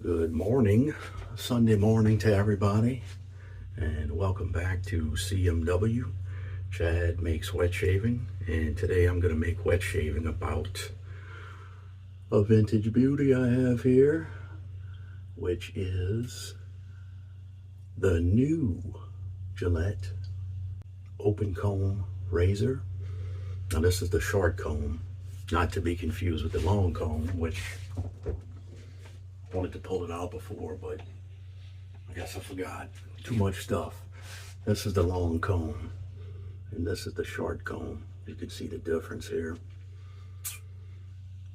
Good morning, Sunday morning to everybody, and welcome back to CMW. Chad makes wet shaving, and today I'm going to make wet shaving about a vintage beauty I have here, which is the new Gillette open comb razor. Now this is the short comb, not to be confused with the long comb, which I wanted to pull it out before, but I guess I forgot. Too much stuff. This is the long comb, and this is the short comb. You can see the difference here.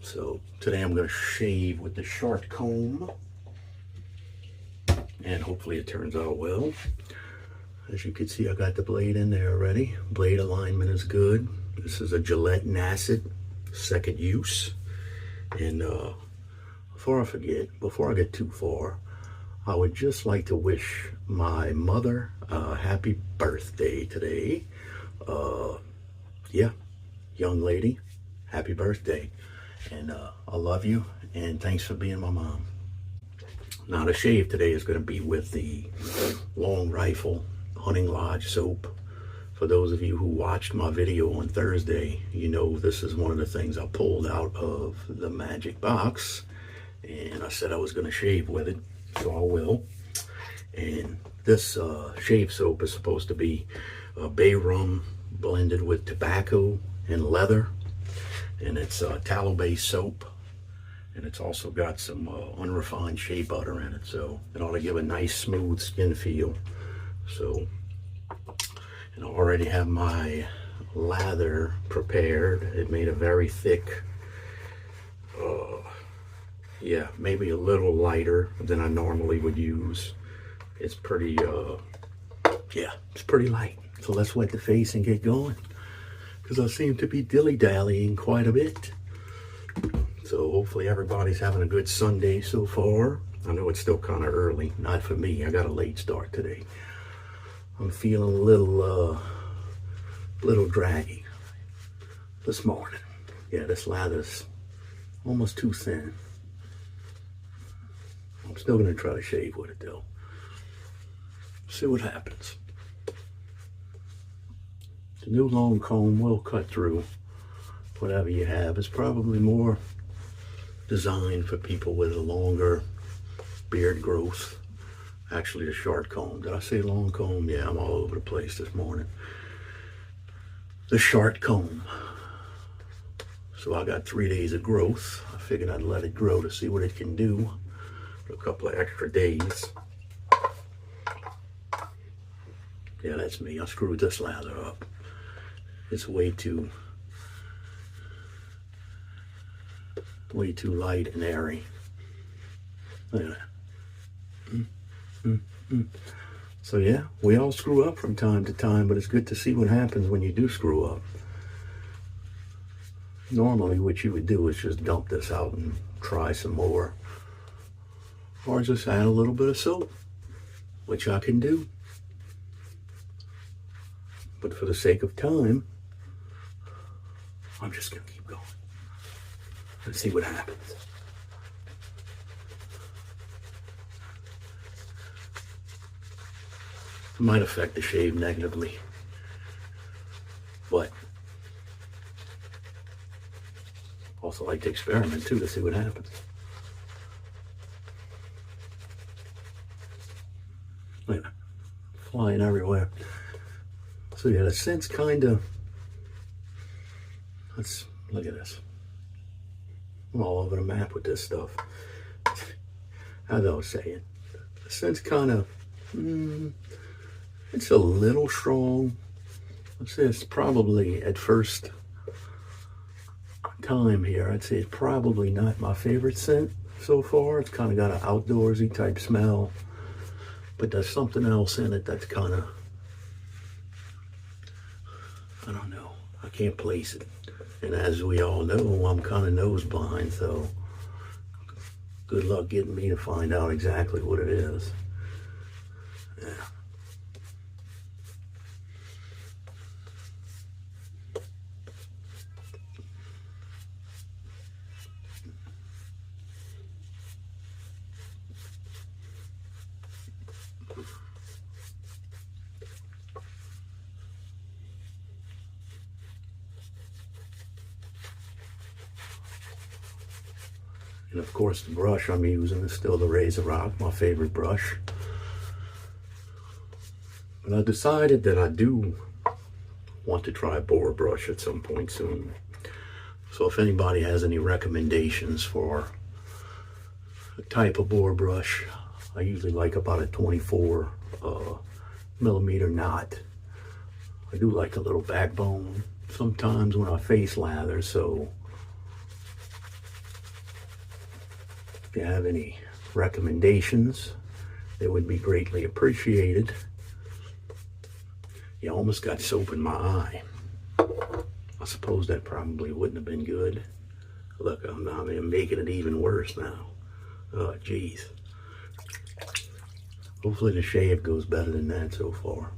So today I'm going to shave with the short comb, and hopefully it turns out well. As you can see, I got the blade in there already. Blade alignment is good. This is a Gillette Nacet, second use. And before I forget, before I get too far, I would just like to wish my mother a happy birthday today. Yeah, young lady, happy birthday. And I love you, and thanks for being my mom. Now the shave today is going to be with the Long Rifle Hunting Lodge soap. For those of you who watched my video on Thursday, you know this is one of the things I pulled out of the magic box, and I said I was going to shave with it, so I will. And this shave soap is supposed to be bay rum blended with tobacco and leather, and it's tallow-based soap, and it's also got some unrefined shea butter in it, so it ought to give a nice smooth skin feel. So, and I already have my lather prepared. It made a very thick, yeah, maybe a little lighter than I normally would use. It's pretty, yeah, it's pretty light. So let's wet the face and get going, because I seem to be dilly-dallying quite a bit. So hopefully everybody's having a good Sunday so far. I know it's still kind of early, not for me. I got a late start today. I'm feeling a little draggy this morning. Yeah, this lather's almost too thin. I'm still gonna try to shave with it though. See what happens. The new long comb will cut through whatever you have. It's probably more designed for people with a longer beard growth. Actually, the short comb. Did I say long comb? Yeah, I'm all over the place this morning. The short comb. So I got 3 days of growth. I figured I'd let it grow to see what it can do for a couple of extra days. Yeah, that's me. I screwed this lather up. It's way too light and airy. Look at that. So yeah, we all screw up from time to time, but it's good to see what happens when you do screw up. Normally what you would do is just dump this out and try some more, or just add a little bit of soap, which I can do. But for the sake of time, I'm just gonna keep going and see what happens. It might affect the shave negatively, but also like to experiment too to see what happens. Look at that, flying everywhere. So yeah, the scent's kind of, let's look at this. I'm all over the map with this stuff. As I was saying, the scent's kind of, it's a little strong. I'd say it's probably, at first time here, I'd say it's probably not my favorite scent so far. It's kind of got an outdoorsy type smell, but there's something else in it that's kind of, I don't know, I can't place it. And as we all know, I'm kind of nose blind, so good luck getting me to find out exactly what it is. Yeah. And of course the brush I'm using is still the Razorock, my favorite brush. But I decided that I do want to try a boar brush at some point soon. So if anybody has any recommendations for a type of boar brush, I usually like about a 24 millimeter knot. I do like a little backbone sometimes when I face lather, so if you have any recommendations, they would be greatly appreciated. You almost got soap in my eye. I suppose that probably wouldn't have been good. Look, I'm making it even worse now. Oh, geez. Hopefully the shave goes better than that so far.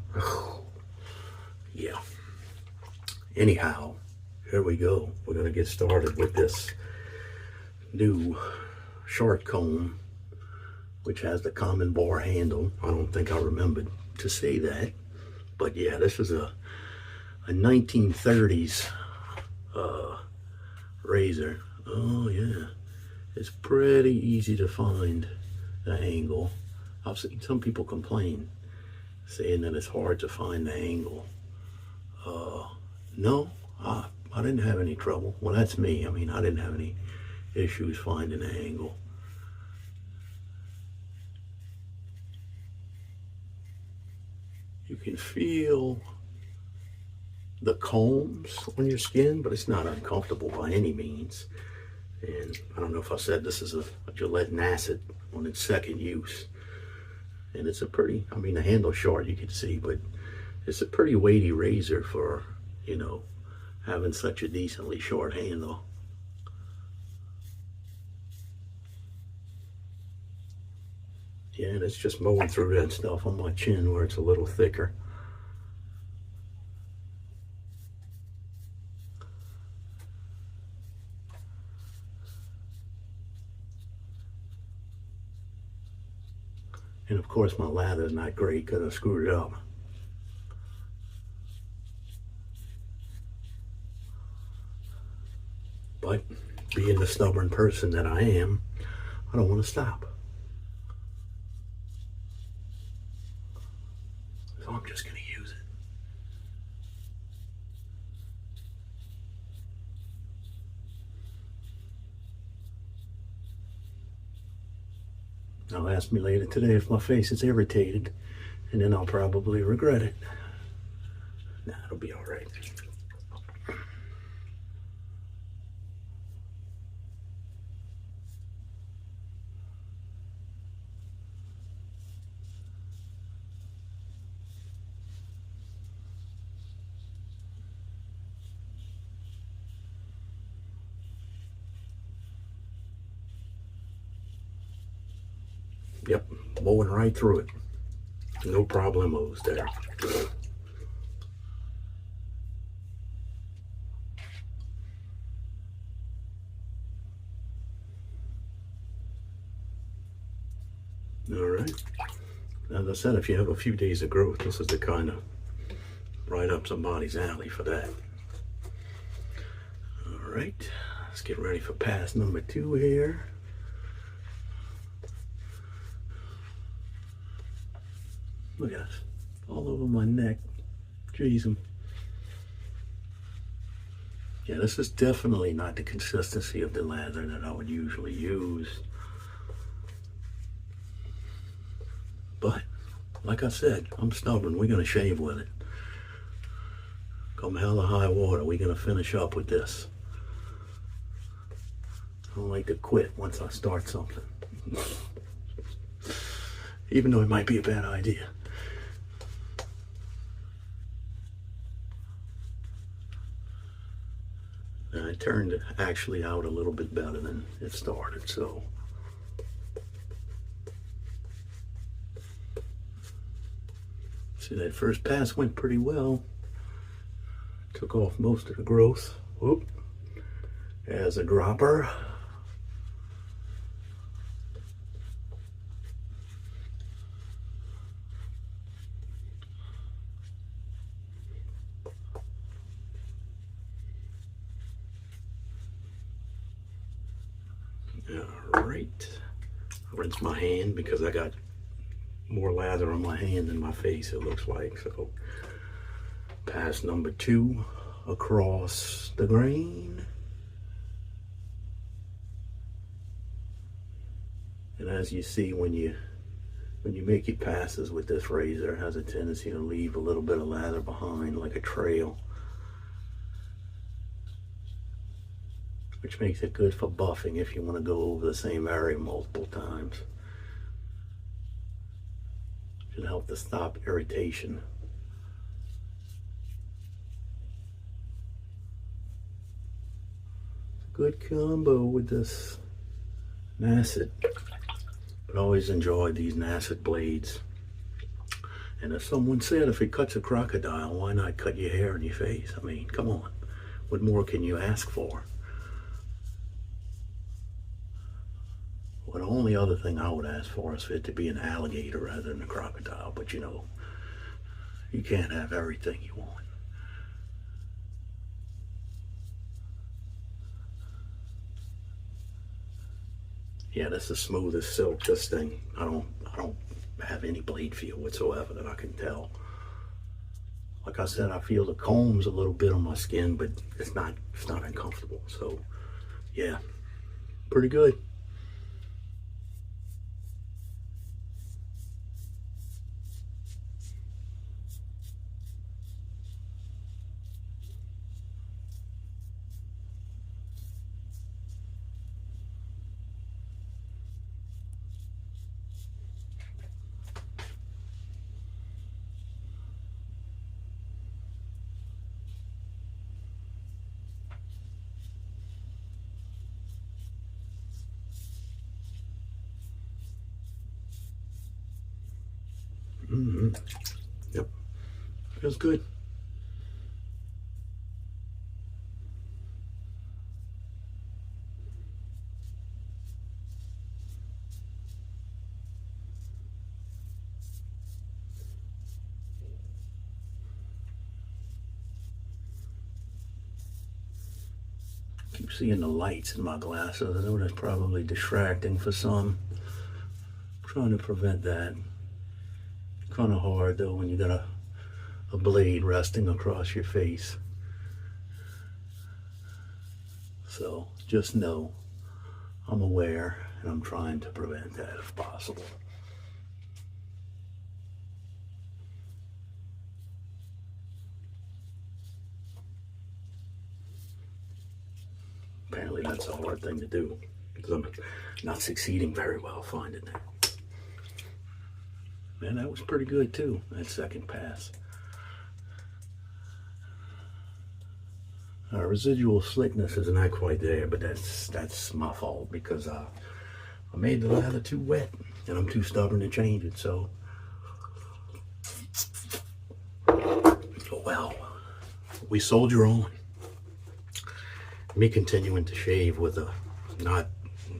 Yeah. Anyhow, here we go. We're going to get started with this new shark comb, which has the common bar handle. I don't think I remembered to say that. But yeah, this is a 1930s razor. Oh yeah, it's pretty easy to find the angle. I've seen some people complain, saying that it's hard to find the angle. No, I didn't have any trouble. Well, that's me. I mean, I didn't have any issues finding the angle. You can feel the combs on your skin, but it's not uncomfortable by any means. And I don't know if I said this is a Gillette Nacet on its second use. And it's a pretty, I mean, the handle's short, you can see, but it's a pretty weighty razor for, you know, having such a decently short handle. Yeah, and it's just mowing through that stuff on my chin where it's a little thicker. And of course my lather is not great because I screwed it up. But being the stubborn person that I am, I don't want to stop. So I'm just going to use it. Now ask me later today if my face is irritated, and then I'll probably regret it. Nah, it'll be all right. Yep, mowing right through it. No problemos there. All right. As I said, if you have a few days of growth, this is the kind of right up somebody's alley for that. All right, let's get ready for pass number 2 here. Look at this, all over my neck. Jeez. Yeah, this is definitely not the consistency of the lather that I would usually use. But, like I said, I'm stubborn. We're going to shave with it. Come hell or high water, we're going to finish up with this. I don't like to quit once I start something. Even though it might be a bad idea. And it turned actually out a little bit better than it started, so. See, that first pass went pretty well. Took off most of the growth. Whoop. As a dropper. All right. Rinse my hand because I got more lather on my hand than my face, it looks like. So pass number 2 across the grain. And as you see, when you make your passes with this razor, it has a tendency to leave a little bit of lather behind, like a trail, which makes it good for buffing if you want to go over the same area multiple times. Should help to stop irritation. Good combo with this Nacet. But I always enjoyed these Nacet blades. And as someone said, if it cuts a crocodile, why not cut your hair and your face? I mean, come on. What more can you ask for? Well, the only other thing I would ask for is for it to be an alligator rather than a crocodile. But you know, you can't have everything you want. Yeah, that's the smoothest silk, this thing. I don't have any blade feel whatsoever that I can tell. Like I said, I feel the combs a little bit on my skin, but it's not uncomfortable. So yeah, pretty good. Yep, feels good. Keep seeing the lights in my glasses. I know that's probably distracting for some. I'm trying to prevent that. Kind of hard though when you got a blade resting across your face. So just know I'm aware and I'm trying to prevent that if possible. Apparently that's a hard thing to do because I'm not succeeding very well finding that. Man, that was pretty good too, that second pass. Residual slickness is not quite there, but that's my fault because I made the lather too wet and I'm too stubborn to change it. So, well, we soldier on. Me continuing to shave with a not,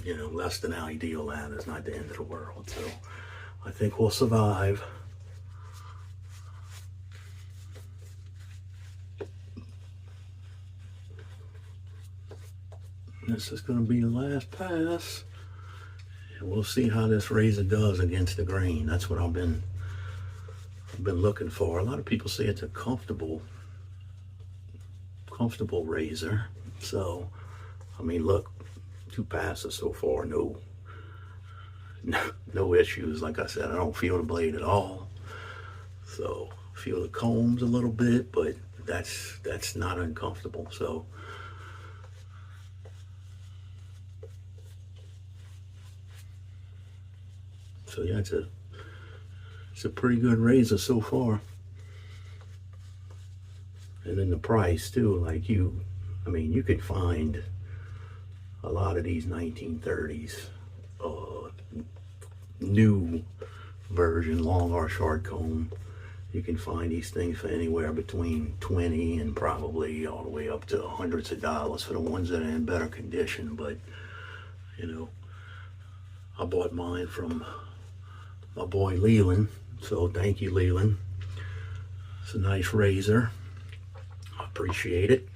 less than ideal lather is not the end of the world. So I think we'll survive. This is going to be the last pass. And we'll see how this razor does against the grain. That's what I've been looking for. A lot of people say it's a comfortable razor. So, I mean, look, 2 passes so far, no issues. Like I said, I don't feel the blade at all. So, feel the combs a little bit, but that's not uncomfortable. So, yeah, it's a pretty good razor so far. And then the price too, like you can find a lot of these 1930s new version long or short comb. You can find these things for anywhere between $20 and probably all the way up to hundreds of dollars for the ones that are in better condition. But I bought mine from my boy Leland, so thank you, Leland. It's a nice razor. I appreciate it.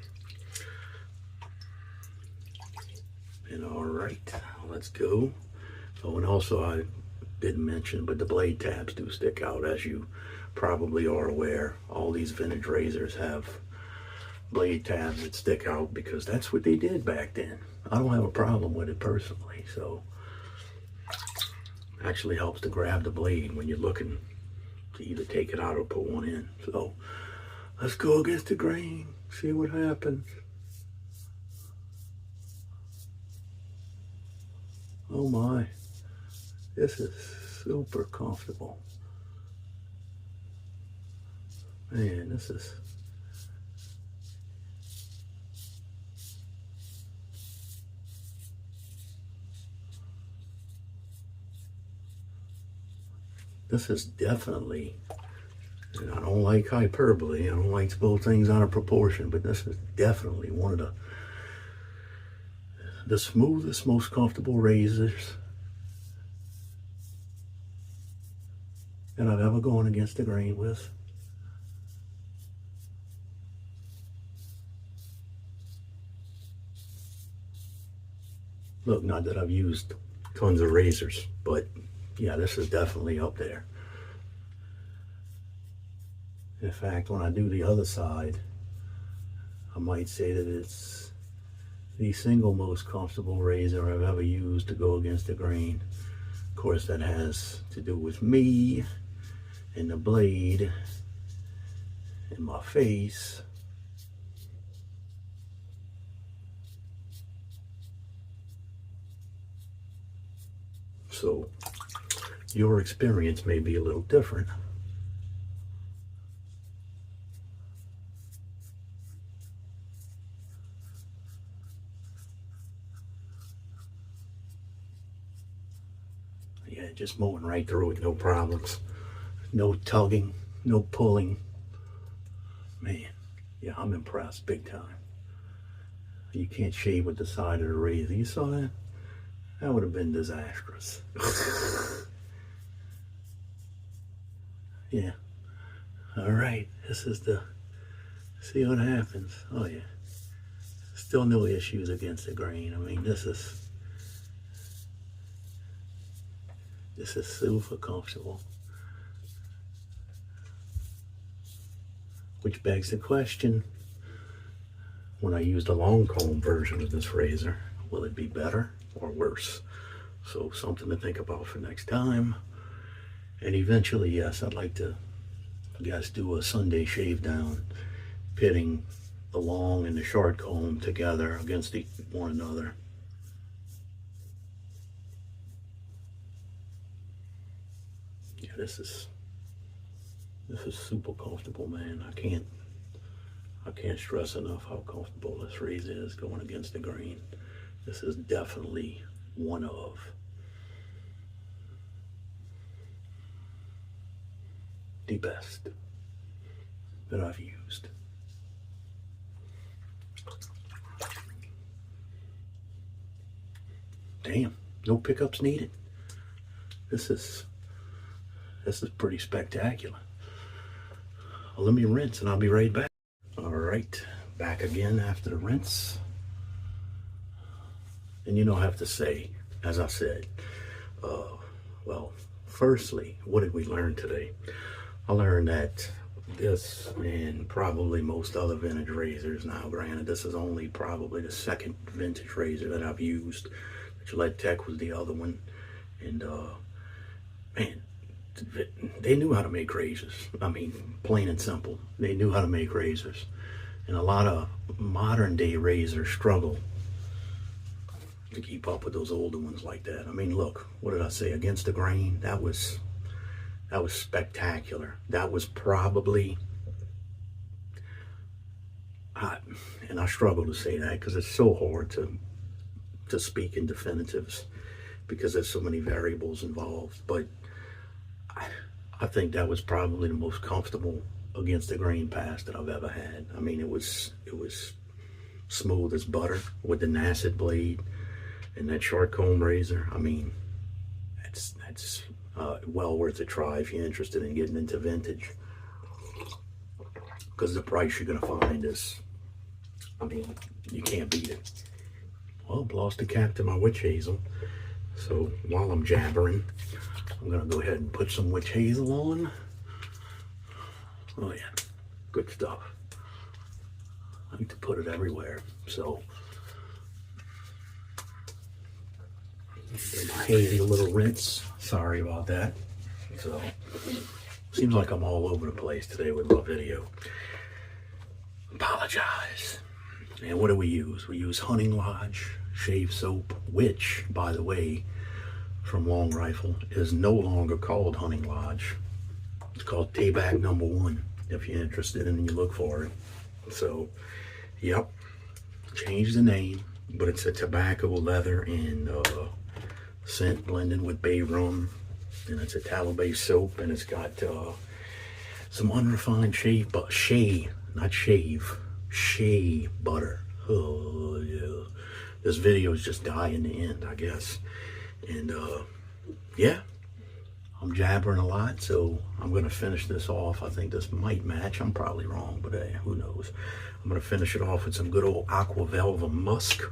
And all right, let's go. Oh, and also I didn't mention, but the blade tabs do stick out, as you probably are aware. All these vintage razors have blade tabs that stick out because that's what they did back then. I don't have a problem with it personally, so actually helps to grab the blade when you're looking to either take it out or put one in. So let's go against the grain, see what happens. Oh my, this is super comfortable. Man, this is definitely, and I don't like hyperbole, I don't like to pull things out of proportion, but this is definitely one of the smoothest, most comfortable razors that I've ever gone against the grain with. Look, not that I've used tons of razors, but yeah, this is definitely up there. In fact, when I do the other side, I might say that it's the single most comfortable razor I've ever used to go against the grain. Of course, that has to do with me and the blade and my face. So your experience may be a little different. Yeah, just mowing right through it, no problems. No tugging, no pulling. Man, yeah, I'm impressed big time. You can't shave with the side of the razor. You saw that? That would have been disastrous. Yeah. All right, this is the, see what happens. Oh yeah. Still no issues against the grain. I mean, this is super comfortable. Which begs the question, when I use the long comb version of this razor, will it be better or worse? So something to think about for next time. And eventually, yes, I'd like to, I guess, do a Sunday shave down, pitting the long and the short comb together against one another. Yeah, this is super comfortable, man. I can't stress enough how comfortable this razor is going against the grain. This is definitely one of the best that I've used. Damn, no pickups needed. This is pretty spectacular. Well, let me rinse and I'll be right back. All right, back again after the rinse. And you know, I have to say, as I said, well, firstly, what did we learn today? I learned that this and probably most other vintage razors, now granted, this is only probably the second vintage razor that I've used. Gillette Tech was the other one. And man, they knew how to make razors. I mean, plain and simple. They knew how to make razors. And a lot of modern day razors struggle to keep up with those older ones like that. I mean, look, what did I say? Against the grain, that was spectacular. That was probably, and I struggle to say that because it's so hard to speak in definitives because there's so many variables involved. But I think that was probably the most comfortable against the grain pass that I've ever had. I mean, it was smooth as butter with the Nacet blade and that short comb razor. I mean, that's well worth a try if you're interested in getting into vintage, because the price you're gonna find is, I mean, you can't beat it. well, lost the cap to my witch hazel. So while I'm jabbering, I'm gonna go ahead and put some witch hazel on. Oh yeah, good stuff. I like to put it everywhere. So my hazy little rinse. Sorry about that. So seems like I'm all over the place today with my video. Apologize. And what do we use? We use Hunting Lodge shave soap, which, by the way, from Long Rifle, is no longer called Hunting Lodge. It's called Tabac #1, if you're interested and you look for it. So, yep, changed the name, but it's a tobacco, leather, and scent blended with bay rum. And it's a tallow-based soap, and it's got some unrefined shea butter. Oh, yeah. This video is just dying to end, I guess. And, yeah, I'm jabbering a lot, so I'm going to finish this off. I think this might match. I'm probably wrong, but hey, who knows. I'm going to finish it off with some good old Aqua Velva Musk.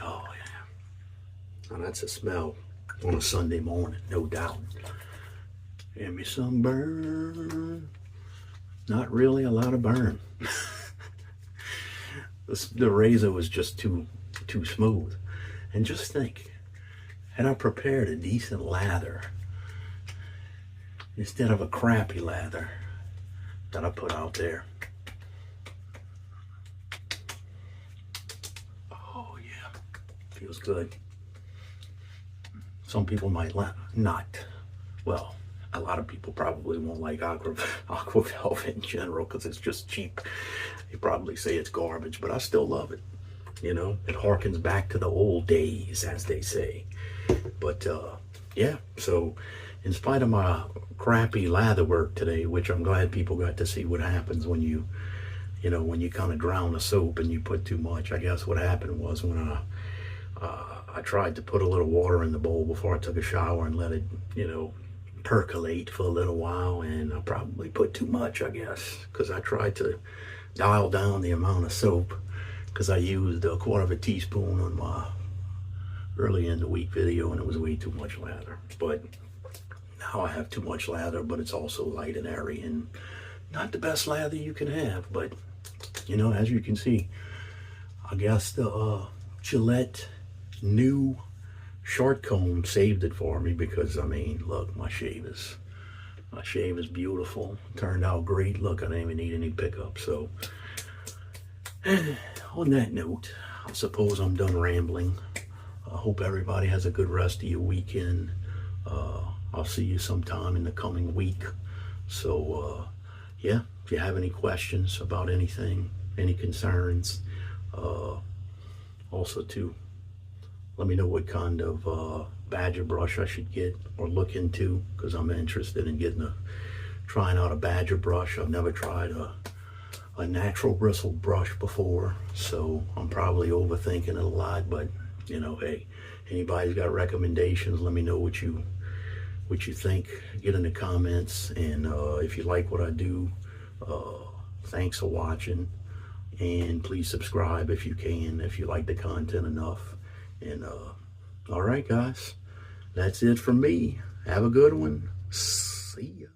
Oh, yeah. Now, that's a smell on a Sunday morning, no doubt. Give me some burn. Not really a lot of burn. The razor was just too smooth. And just think, had I prepared a decent lather instead of a crappy lather that I put out there. Oh yeah, feels good. Some people might not. Well, a lot of people probably won't like Aqua Velva in general because it's just cheap. They probably say it's garbage, but I still love it. You know, it harkens back to the old days, as they say. But yeah, so in spite of my crappy lather work today, which I'm glad people got to see what happens when you kind of drown a soap and you put too much. I guess what happened was when I tried to put a little water in the bowl before I took a shower and let it, percolate for a little while, and I probably put too much, I guess, because I tried to dial down the amount of soap because I used a quarter of a teaspoon on my early in the week video, and it was way too much lather. But now I have too much lather, but it's also light and airy and not the best lather you can have. But as you can see, I guess the Gillette new short comb saved it for me, because I mean, look, my shave is beautiful. Turned out great. Look, I didn't even need any pickup. So on that note, I suppose I'm done rambling. I hope everybody has a good rest of your weekend. I'll see you sometime in the coming week. So yeah, if you have any questions about anything, any concerns, also too, let me know what kind of badger brush I should get or look into, because I'm interested in trying out a badger brush. I've never tried a natural bristle brush before, so I'm probably overthinking it a lot. But hey, anybody's got recommendations, let me know what you think. Get in the comments, and if you like what I do, thanks for watching, and please subscribe if you can, if you like the content enough. And all right, guys, that's it from me. Have a good one. See ya.